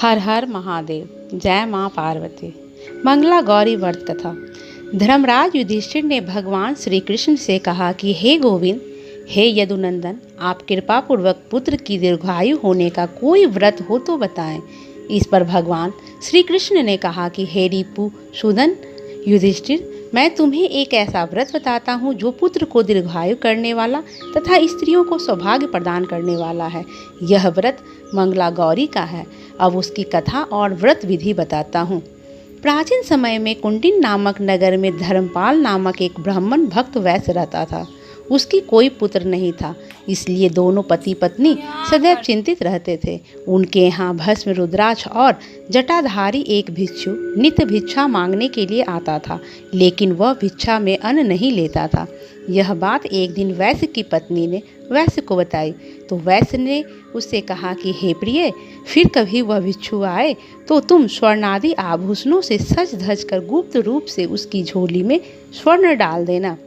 हर हर महादेव। जय माँ पार्वती। मंगला गौरी व्रत कथा। धर्मराज युधिष्ठिर ने भगवान श्री कृष्ण से कहा कि हे गोविंद, हे यदुनंदन, आप कृपा पूर्वक पुत्र की दीर्घायु होने का कोई व्रत हो तो बताएं। इस पर भगवान श्री कृष्ण ने कहा कि हे रिपु सूदन युधिष्ठिर, मैं तुम्हें एक ऐसा व्रत बताता हूँ जो पुत्र को दीर्घायु करने वाला तथा स्त्रियों को सौभाग्य प्रदान करने वाला है। यह व्रत मंगला गौरी का है। अब उसकी कथा और व्रत विधि बताता हूँ। प्राचीन समय में कुंडिन नामक नगर में धर्मपाल नामक एक ब्राह्मण भक्त वैश्य रहता था। उसकी कोई पुत्र नहीं था, इसलिए दोनों पति पत्नी सदैव चिंतित रहते थे। उनके यहाँ भस्म, रुद्राक्ष और जटाधारी एक भिक्षु नित्य भिक्षा मांगने के लिए आता था, लेकिन वह भिक्षा में अन्न नहीं लेता था। यह बात एक दिन वैश्य की पत्नी ने वैश्य को बताई, तो वैश्य ने उससे कहा कि हे प्रिय, फिर कभी वह भिक्षु आए तो तुम स्वर्णादि आभूषणों से सज धज कर गुप्त रूप से उसकी झोली में स्वर्ण डाल देना।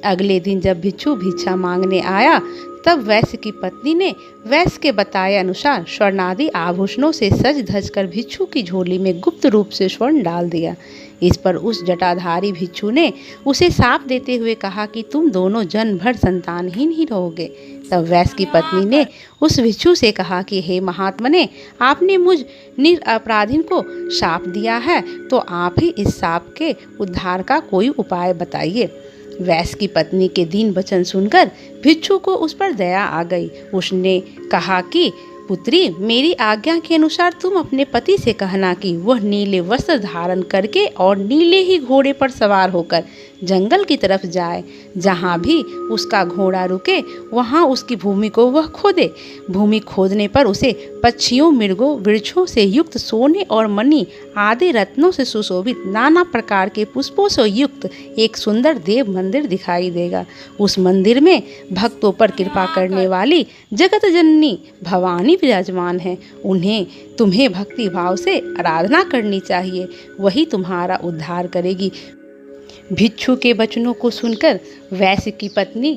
अगले दिन जब भिक्षु भिक्षा मांगने आया, तब वैश्य की पत्नी ने वैश्य के बताए अनुसार स्वर्णादि आभूषणों से सज धज कर भिक्षु की झोली में गुप्त रूप से स्वर्ण डाल दिया। इस पर उस जटाधारी भिक्षु ने उसे शाप देते हुए कहा कि तुम दोनों जन्म भर संतानहीन ही रहोगे। तब वैश्य की पत्नी ने उस भिक्षु से कहा कि हे महात्मने, आपने मुझ निरपराधीन को शाप दिया है, तो आप ही इस शाप के उद्धार का कोई उपाय बताइए। वैश्य की पत्नी के दीन वचन सुनकर भिक्षु को उस पर दया आ गई। उसने कहा कि पुत्री, मेरी आज्ञा के अनुसार तुम अपने पति से कहना कि वह नीले वस्त्र धारण करके और नीले ही घोड़े पर सवार होकर जंगल की तरफ जाए। जहाँ भी उसका घोड़ा रुके वहाँ उसकी भूमि को वह खोदे। भूमि खोदने पर उसे पक्षियों, मृगों, वृक्षों से युक्त सोने और मणि आदि रत्नों से सुशोभित नाना प्रकार के पुष्पों से युक्त एक सुंदर देव मंदिर दिखाई देगा। उस मंदिर में भक्तों पर कृपा करने वाली जगत जननी भवानी विराजमान है। उन्हें तुम्हें भक्ति भाव से आराधना करनी चाहिए, वही तुम्हारा उद्धार करेगी। भिक्षु के वचनों को सुनकर वैश्य की पत्नी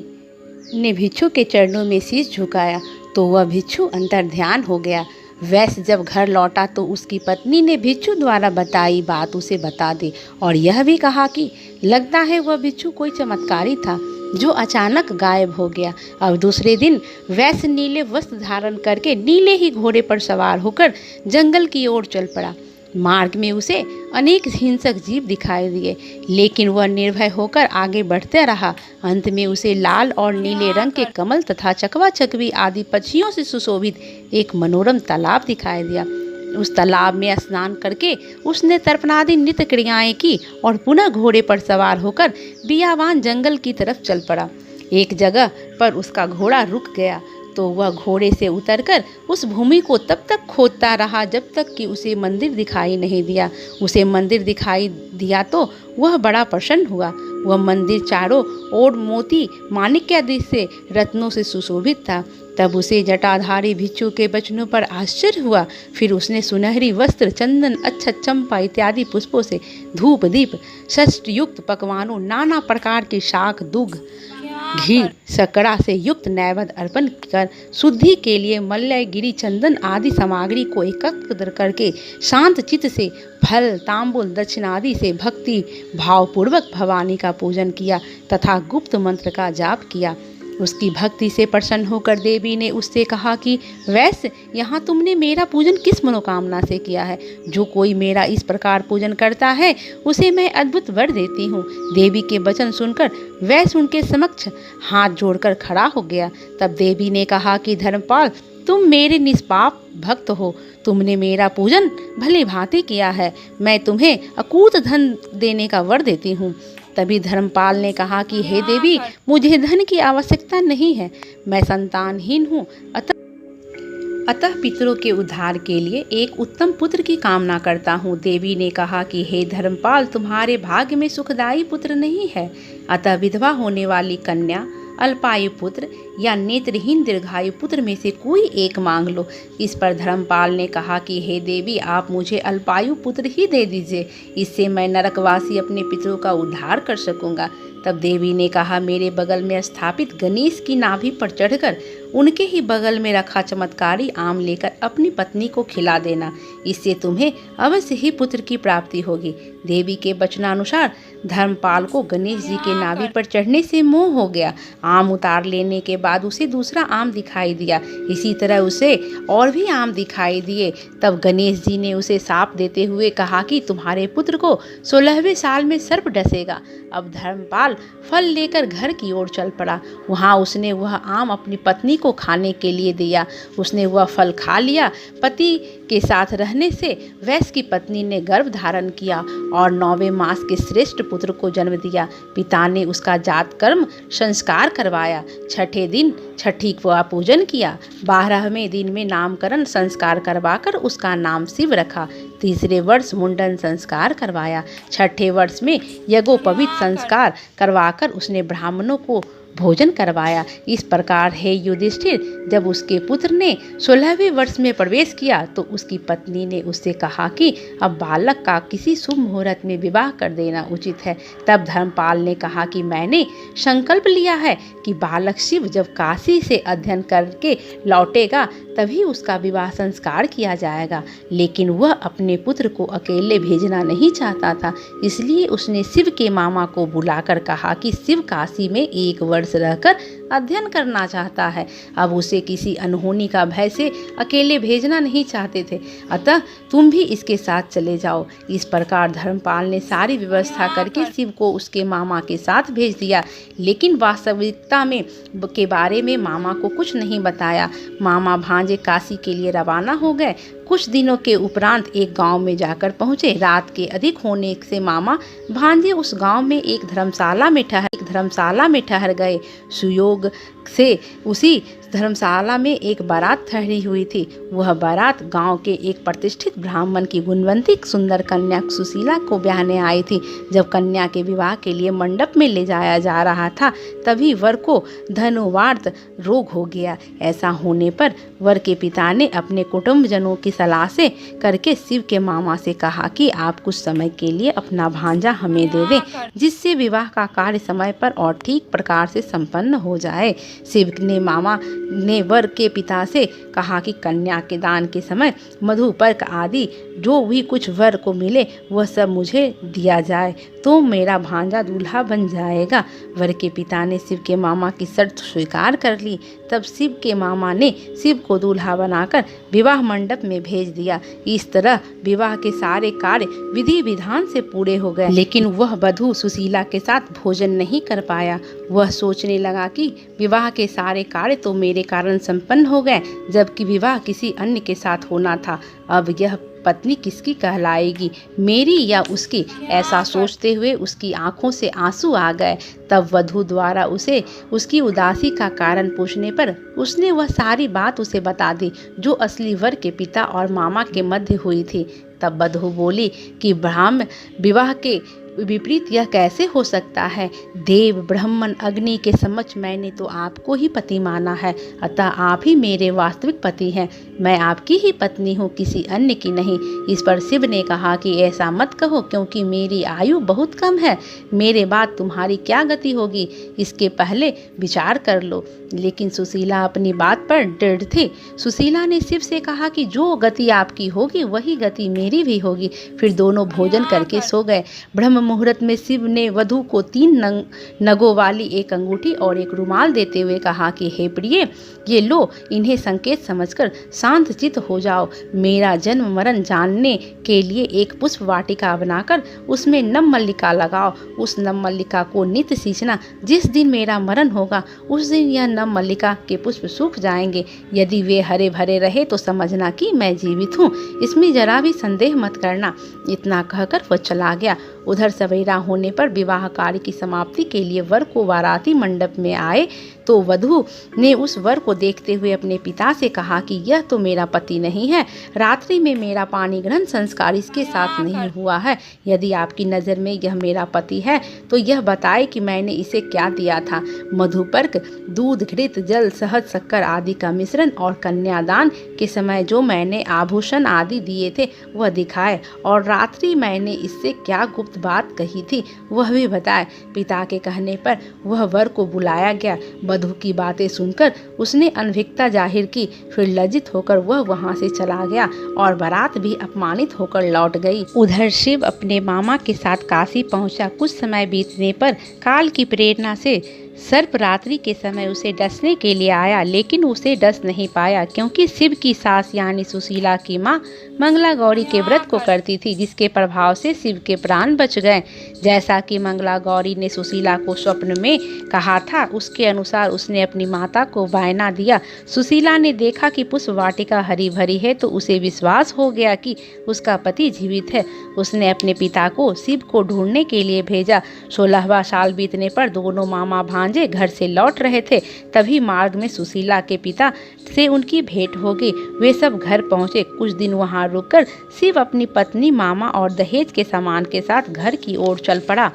ने भिक्षु के चरणों में शीश झुकाया, तो वह भिक्षु अंतर ध्यान हो गया। वैश्य जब घर लौटा तो उसकी पत्नी ने भिक्षु द्वारा बताई बात उसे बता दी और यह भी कहा कि लगता है वह भिक्षु कोई चमत्कारी था जो अचानक गायब हो गया। अब दूसरे दिन वैश्य नीले वस्त्र धारण करके नीले ही घोड़े पर सवार होकर जंगल की ओर चल पड़ा। मार्ग में उसे अनेक हिंसक जीव दिखाई दिए, लेकिन वह निर्भय होकर आगे बढ़ते रहा। अंत में उसे लाल और नीले रंग के कमल तथा चकवा चकवी आदि पक्षियों से सुशोभित एक मनोरम तालाब दिखाई दिया। उस तालाब में स्नान करके उसने तर्पणादि नित्य क्रियाएं की और पुनः घोड़े पर सवार होकर बियावान जंगल की तरफ चल पड़ा। एक जगह पर उसका घोड़ा रुक गया, तो वह घोड़े से उतरकर उस भूमि को तब तक खोदता रहा जब तक कि उसे मंदिर दिखाई नहीं दिया। उसे मंदिर दिखाई दिया तो वह बड़ा प्रसन्न हुआ। वह मंदिर चारों ओर मोती, माणिक्य आदि से रत्नों से सुशोभित था। तब उसे जटाधारी भिक्षु के वचनों पर आश्चर्य हुआ। फिर उसने सुनहरी वस्त्र, चंदन, अक्षत, चंपा इत्यादि पुष्पों से धूप दीप षष्ठ युक्त पकवानों, नाना प्रकार के शाक, दुग्ध, घी, सकड़ा से युक्त नैवेद्य अर्पण कर शुद्धि के लिए मल्य, गिरी, चंदन आदि सामग्री को एकत्र करके शांत चित्त से फल, तांबूल, दक्षिणादि से भक्ति भावपूर्वक भवानी का पूजन किया तथा गुप्त मंत्र का जाप किया। उसकी भक्ति से प्रसन्न होकर देवी ने उससे कहा कि वैश्य, यहाँ तुमने मेरा पूजन किस मनोकामना से किया है? जो कोई मेरा इस प्रकार पूजन करता है उसे मैं अद्भुत वर देती हूँ। देवी के वचन सुनकर वैश्य उनके समक्ष हाथ जोड़कर खड़ा हो गया। तब देवी ने कहा कि धर्मपाल, तुम मेरे निष्पाप भक्त हो, तुमने मेरा पूजन भली भांति किया है। मैं तुम्हें अकूत धन देने का वर देती हूँ। तभी धर्मपाल ने कहा कि हे देवी, मुझे धन की आवश्यकता नहीं है, मैं संतानहीन हूँ, अतः पितरों के उद्धार के लिए एक उत्तम पुत्र की कामना करता हूँ। देवी ने कहा कि हे धर्मपाल, तुम्हारे भाग्य में सुखदायी पुत्र नहीं है, अतः विधवा होने वाली कन्या अल्पायु पुत्र या नेत्रहीन दीर्घायु पुत्र में से कोई एक मांग लो। इस पर धर्मपाल ने कहा कि हे देवी, आप मुझे अल्पायु पुत्र ही दे दीजिए, इससे मैं नरकवासी अपने पितरों का उद्धार कर सकूंगा। तब देवी ने कहा, मेरे बगल में स्थापित गणेश की नाभि पर चढ़कर उनके ही बगल में रखा चमत्कारी आम लेकर अपनी पत्नी को खिला देना, इससे तुम्हें अवश्य ही पुत्र की प्राप्ति होगी। देवी के वचनानुसार धर्मपाल को गणेश जी के नाभि पर चढ़ने से मोह हो गया। आम उतार लेने के बाद उसे दूसरा आम दिखाई दिया, इसी तरह उसे और भी आम दिखाई दिए। तब गणेश जी ने उसे शाप देते हुए कहा कि तुम्हारे पुत्र को 16वें साल में सर्प डसेगा। अब धर्मपाल फल लेकर घर की ओर चल पड़ा। वहाँ उसने वह आम अपनी पत्नी को खाने के लिए दिया। उसने वह फल खा लिया। पति के साथ रहने से वैश्य की पत्नी ने गर्भ धारण किया और 9वें मास के श्रेष्ठ पुत्र को जन्म दिया। पिता ने उसका जात कर्म संस्कार करवाया। छठे दिन छठी का पूजन किया। 12वें दिन में नामकरण संस्कार करवाकर उसका नाम शिव रखा। तीसरे वर्ष मुंडन संस्कार करवाया। छठे वर्ष में यज्ञोपवीत संस्कार करवाकर उसने ब्राह्मणों को भोजन करवाया। इस प्रकार हे युधिष्ठिर, जब उसके पुत्र ने 16वें वर्ष में प्रवेश किया तो उसकी पत्नी ने उससे कहा कि अब बालक का किसी शुभ मुहूर्त में विवाह कर देना उचित है। तब धर्मपाल ने कहा कि मैंने संकल्प लिया है कि बालक शिव जब काशी से अध्ययन करके लौटेगा तभी उसका विवाह संस्कार किया जाएगा। लेकिन वह अपने पुत्र को अकेले भेजना नहीं चाहता था, इसलिए उसने शिव के मामा को बुलाकर कहा कि शिव काशी में 1 वर्ष रहकर अध्ययन करना चाहता है। अब उसे किसी अनहोनी का भय से अकेले भेजना नहीं चाहते थे, अतः तुम भी इसके साथ चले जाओ। इस प्रकार धर्मपाल ने सारी व्यवस्था करके शिव को उसके मामा के साथ भेज दिया, लेकिन वास्तविकता में के बारे में मामा को कुछ नहीं बताया। मामा भांजे काशी के लिए रवाना हो गए। कुछ दिनों के उपरांत एक गांव में जाकर पहुंचे। रात के अधिक होने से मामा भांजे उस गांव में एक धर्मशाला में ठहर गए। सुयोग से उसी धर्मशाला में एक बारात ठहरी हुई थी। वह बारात गांव के एक प्रतिष्ठित ब्राह्मण की गुणवंती सुंदर कन्या सुशीला को ब्याहने आई थी। जब कन्या के विवाह के लिए मंडप में ले जाया जा रहा था, तभी वर को धनुवार्त रोग हो गया। ऐसा होने पर वर के पिता ने अपने कुटुंबजनों की सलाह से करके शिव के मामा से कहा कि आप कुछ समय के लिए अपना भांजा हमें दे दें, जिससे विवाह का कार्य समय पर और ठीक प्रकार से संपन्न हो जाए। शिव ने मामा ने वर के पिता से कहा कि कन्या के दान के समय मधु पर्क आदि जो भी कुछ वर को मिले वह सब मुझे दिया जाए, तो मेरा भांजा दूल्हा बन जाएगा। वर के पिता ने शिव के मामा की शर्त स्वीकार कर ली। तब शिव के मामा ने शिव को दूल्हा बनाकर विवाह मंडप में भेज दिया। इस तरह विवाह के सारे कार्य विधि विधान से पूरे हो गए, लेकिन वह वधू सुशीला के साथ भोजन नहीं कर पाया। वह सोचने लगा कि विवाह के सारे कार्य तो मेरे कारण संपन्न हो गए, जबकि विवाह किसी अन्य के साथ होना था। अब यह पत्नी किसकी कहलाएगी, मेरी या उसकी? ऐसा सोचते हुए उसकी आंखों से आंसू आ गए। तब वधू द्वारा उसे उसकी उदासी का कारण पूछने पर उसने वह सारी बात उसे बता दी जो असली वर के पिता और मामा के मध्य हुई थी। तब वधू बोली कि ब्राह्मण विवाह के विपरीत यह कैसे हो सकता है? देव ब्राह्मण अग्नि के समक्ष मैंने तो आपको ही पति माना है, अतः आप ही मेरे वास्तविक पति हैं। मैं आपकी ही पत्नी हूँ, किसी अन्य की नहीं। इस पर शिव ने कहा कि ऐसा मत कहो, क्योंकि मेरी आयु बहुत कम है। मेरे बाद तुम्हारी क्या गति होगी, इसके पहले विचार कर लो। लेकिन सुशीला अपनी बात पर दृढ़ थी। सुशीला ने शिव से कहा कि जो गति आपकी होगी वही गति मेरी भी होगी। फिर दोनों भोजन करके सो गए। ब्रह्म मुहूर्त में शिव ने वधू को 3 नगों वाली एक अंगूठी और एक रुमाल देते हुए कहा कि हे प्रिय, ये लो, इन्हें संकेत समझकर शांत चित्त हो जाओ। मेरा जन्म मरण जानने के लिए एक पुष्प वाटिका बनाकर उसमें नम मल्लिका लगाओ। उस नम मल्लिका को नित्य सींचना। जिस दिन मेरा मरण होगा उस दिन यह नम मल्लिका के पुष्प सूख जाएंगे। यदि वे हरे भरे रहे तो समझना कि मैं जीवित हूँ, इसमें जरा भी संदेह मत करना। इतना कहकर वह चला गया। उधर सवेरा होने पर विवाह कार्य की समाप्ति के लिए वर को बाराती मंडप में आए तो तो वधू ने उस वर को देखते हुए अपने पिता से कहा कि यह तो मेरा पति नहीं है, रात्रि में मेरा पानी ग्रहण संस्कार इसके साथ नहीं हुआ है। यदि आपकी नज़र में यह मेरा पति है तो यह बताए कि मैंने इसे क्या दिया था। मधुपर्क, दूध, घृत, जल, शहद, शक्कर आदि का मिश्रण और कन्यादान के समय जो मैंने आभूषण आदि दिए थे वह दिखाए, और रात्रि मैंने इससे क्या गुप्त बात कही थी वह भी बताए। पिता के कहने पर वह वर को बुलाया गया। वधू की बातें सुनकर उसने अनभिज्ञता जाहिर की, फिर लज्जित होकर वह वहां से चला गया और बारात भी अपमानित होकर लौट गई। उधर शिव अपने मामा के साथ काशी पहुंचा। कुछ समय बीतने पर काल की प्रेरणा से सर्प रात्रि के समय उसे डसने के लिए आया, लेकिन उसे डस नहीं पाया, क्योंकि शिव की सास यानी सुशीला की माँ मंगला गौरी के व्रत को करती थी, जिसके प्रभाव से शिव के प्राण बच गए। जैसा कि मंगला गौरी ने सुशीला को स्वप्न में कहा था, उसके अनुसार उसने अपनी माता को बायना दिया। सुशीला ने देखा कि पुष्प वाटिका हरी भरी है तो उसे विश्वास हो गया कि उसका पति जीवित है। उसने अपने पिता को शिव को ढूंढने के लिए भेजा। 16वां साल बीतने पर दोनों मामा भांजे घर से लौट रहे थे। तभी मार्ग में सुशीला के पिता से उनकी भेंट हो गई। वे सब घर पहुंचे। कुछ दिन वहां रुककर शिव अपनी पत्नी, मामा और दहेज के सामान के साथ घर की ओर चल पड़ा।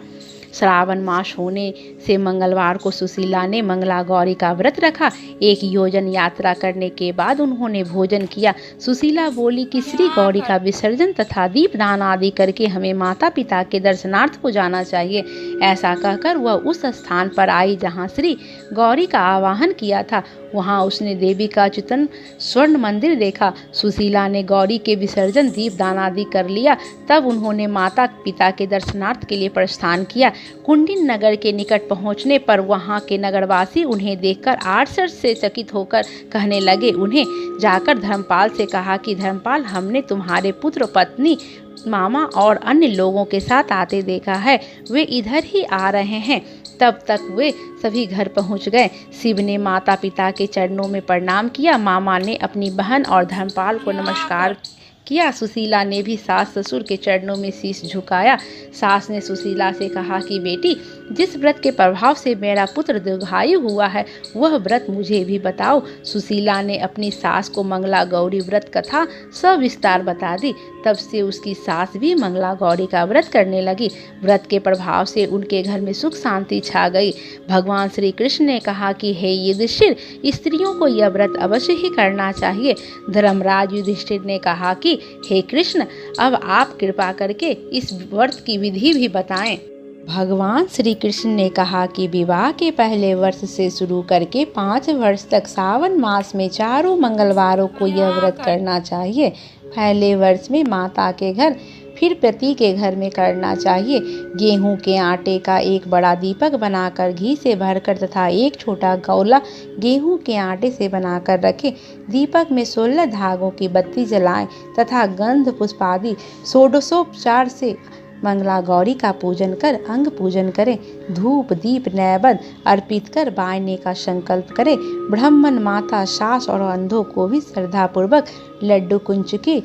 श्रावण मास होने से मंगलवार को सुशीला ने मंगला गौरी का व्रत रखा। 1 योजन यात्रा करने के बाद उन्होंने भोजन किया। सुशीला बोली कि श्री गौरी का विसर्जन तथा दीपदान आदि करके हमें माता पिता के दर्शनार्थ को जाना चाहिए। ऐसा कहकर वह उस स्थान पर आई जहाँ श्री गौरी का आवाहन किया था। वहाँ उसने देवी का चितन स्वर्ण मंदिर देखा। सुशीला ने गौरी के विसर्जन, दीपदान आदि कर लिया। तब उन्होंने माता पिता के दर्शनार्थ के लिए प्रस्थान किया। कुंडिन नगर के निकट पहुंचने पर वहां के नगरवासी उन्हें देखकर आश्चर्य से चकित होकर कहने लगे। उन्हें जाकर धर्मपाल से कहा कि धर्मपाल, हमने तुम्हारे पुत्र, पत्नी, मामा और अन्य लोगों के साथ आते देखा है, वे इधर ही आ रहे हैं। तब तक वे सभी घर पहुंच गए। शिव ने माता पिता के चरणों में प्रणाम किया। मामा ने अपनी बहन और धर्मपाल को नमस्कार किया। सुशीला ने भी सास ससुर के चरणों में शीश झुकाया। सास ने सुशीला से कहा कि बेटी, जिस व्रत के प्रभाव से मेरा पुत्र दीर्घायु हुआ है वह व्रत मुझे भी बताओ। सुशीला ने अपनी सास को मंगला गौरी व्रत कथा सविस्तार बता दी। तब से उसकी सास भी मंगला गौरी का व्रत करने लगी। व्रत के प्रभाव से उनके घर में सुख शांति छा गई। भगवान श्री कृष्ण ने कहा कि हे युधिष्ठिर, स्त्रियों को यह व्रत अवश्य ही करना चाहिए। धर्मराज युधिष्ठिर ने कहा कि हे कृष्ण, अब आप कृपा करके इस व्रत की विधि भी बताएं। भगवान श्री कृष्ण ने कहा कि विवाह के पहले वर्ष से शुरू करके 5 वर्ष तक सावन मास में चारों मंगलवारों को यह व्रत करना चाहिए। पहले वर्ष में माता के घर, फिर पति के घर में करना चाहिए। गेहूं के आटे का एक बड़ा दीपक बनाकर घी से भरकर तथा एक छोटा गौला गेहूं के आटे से बनाकर रखें। दीपक में 16 धागों की बत्ती जलाएं तथा गंध पुष्पादि षोडशोपचार से मंगला गौरी का पूजन कर अंग पूजन करें। धूप, दीप, नैवेद्य अर्पित कर बायने का संकल्प करें। ब्राह्मण, माता, सास और अंधों को भी श्रद्धापूर्वक लड्डू कुंच की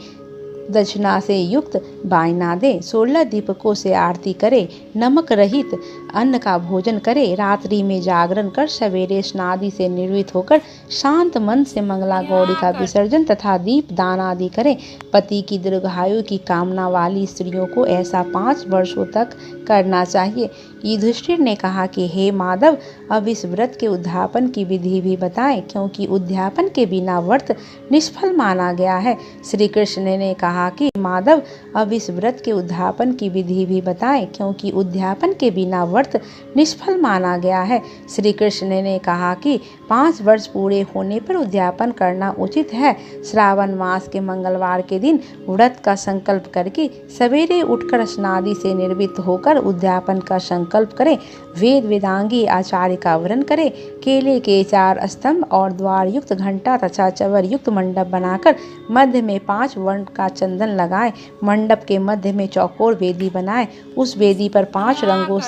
दक्षिणा से युक्त बायना दें। 16 दीपकों से आरती करें। नमक रहित अन्न का भोजन करें। रात्रि में जागरण कर सवेरे स्नादि से निर्वित होकर शांत मन से मंगला गौरी का विसर्जन तथा दीप दान आदि करें। पति की दीर्घायु की कामना वाली स्त्रियों को ऐसा 5 वर्षों तक करना चाहिए। युधिष्ठिर ने कहा कि हे माधव, अब इस व्रत के उद्यापन की विधि भी बताएं, क्योंकि उद्यापन के बिना व्रत निष्फल माना गया है। श्री कृष्ण ने कहा कि माधव, अब इस व्रत के उद्यापन की विधि भी बताएं, क्योंकि उद्यापन के बिना व्रत निष्फल माना गया है। श्री कृष्ण ने कहा कि 5 वर्ष पूरे होने पर उद्यापन करना उचित है। श्रावण मास के मंगलवार के दिन व्रत का संकल्प करके सवेरे उठकर स्नादि से निर्वित होकर उद्यापन का संकल्प करें। वेद वेदांगी आचार्य का वर्ण करें। केले के 4 स्तंभ और द्वार युक्त घंटा तथा चवर युक्त मंडप बनाकर मध्य में 5 वर्ण का चंदन लगाएं। मंडप के मध्य में चौकोर वेदी बनाएं। उस वेदी पर 5 रंगों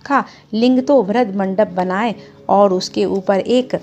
का लिंग तो वृद्ध मंडप बनाएं और उसके ऊपर एक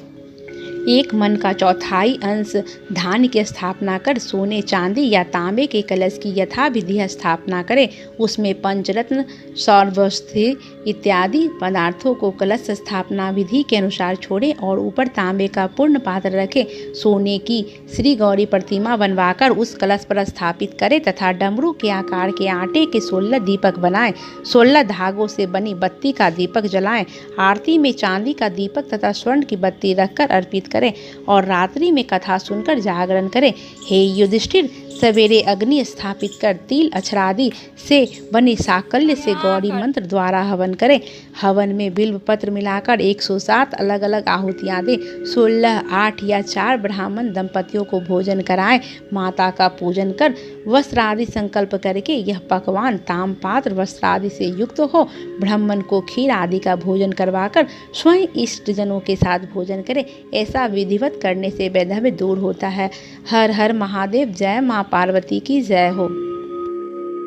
एक मन का चौथाई अंश धान्य की स्थापना कर सोने चांदी या तांबे के कलश की यथाविधि स्थापना करें। उसमें पंचरत्न, सौरवस्थी इत्यादि पदार्थों को कलश स्थापना विधि के अनुसार छोड़ें और ऊपर तांबे का पूर्ण पात्र रखें। सोने की श्री गौरी प्रतिमा बनवाकर उस कलश पर स्थापित करें तथा डमरू के आकार के आटे के 16 दीपक बनाएं। 16 धागों से बनी बत्ती का दीपक जलाएं। आरती में चांदी का दीपक तथा स्वर्ण की बत्ती रखकर अर्पित करें और रात्रि में कथा सुनकर जागरण करें। हे युधिष्ठिर, सवेरे अग्नि स्थापित कर तिल अक्षरादि से बनी साकल्य से गौरी मंत्र द्वारा हवन करें। हवन में बिल्व पत्र मिलाकर 107 अलग अलग आहुतियाँ दें। 16, 8 या 4 ब्राह्मण दंपतियों को भोजन कराएं। माता का पूजन कर वस्त्र आदि संकल्प करके यह पकवान ताम्रपात्र वस्त्र आदि से युक्त हो। ब्राह्मण को खीर आदि का भोजन करवाकर स्वयं इष्टजनों के साथ भोजन करें। ऐसा विधिवत करने से वैधव्य दूर होता है। हर हर महादेव। जय माँ पार्वती की जय हो।